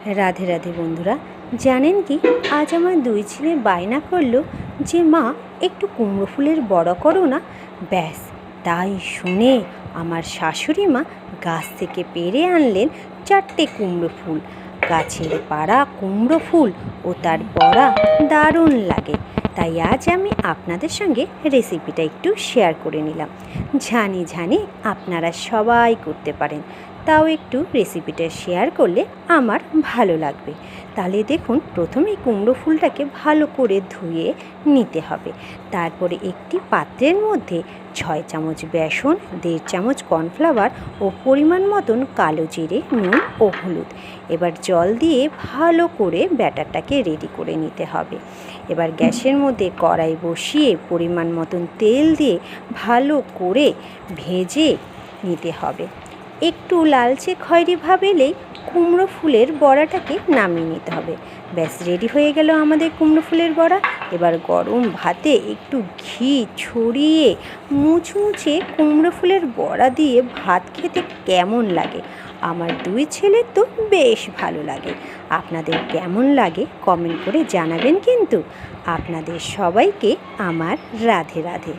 রাধে রাধে বন্ধুরা, জানেন কি আজ আমার দুই ছেলে বায়না করলো যে মা একটু কুমড়ো ফুলের বড়া করো না। ব্যাস, তাই শুনে আমার শাশুড়ি মা গাছ থেকে পেড়ে আনলেন 4টে কুমড়ো ফুল। গাছের পাড়া কুমড়ো ফুল ও তার বড়া দারুণ লাগে। তাই আজ আমি আপনাদের সঙ্গে রেসিপিটা একটু শেয়ার করে নিলাম। জানি আপনারা সবাই করতে পারেন, তাও একটু রেসিপিটা শেয়ার করলে আমার ভালো লাগবে। তাহলে দেখুন, প্রথমেই কুমড়ো ফুলটাকে ভালো করে ধুয়ে নিতে হবে। তারপরে একটি পাত্রের মধ্যে 6 চামচ বেসন, 1.5 চামচ কর্নফ্লাওয়ার ও পরিমাণ মতন কালো জিরে, নুন ও হলুদ। এবার জল দিয়ে ভালো করে ব্যাটারটাকে রেডি করে নিতে হবে। এবার গ্যাসের মধ্যে কড়াই বসিয়ে পরিমাণ মতন তেল দিয়ে ভালো করে ভেজে নিতে হবে। একটু লালচে খয়েরি ভাব এলেই কুমড়ো ফুলের বড়াটাকে নামিয়ে নিতে হবে। ব্যাস, রেডি হয়ে গেল আমাদের কুমড়ো ফুলের বড়া। এবার গরম ভাতে একটু ঘি ছড়িয়ে মুচমুচে কুমড়ো ফুলের বড়া দিয়ে ভাত খেতে কেমন লাগে? আমার দুই ছেলের তো বেশ ভালো লাগে। আপনাদের কেমন লাগে কমেন্ট করে জানাবেন কিন্তু। আপনাদের সবাইকে আমার রাধে রাধে।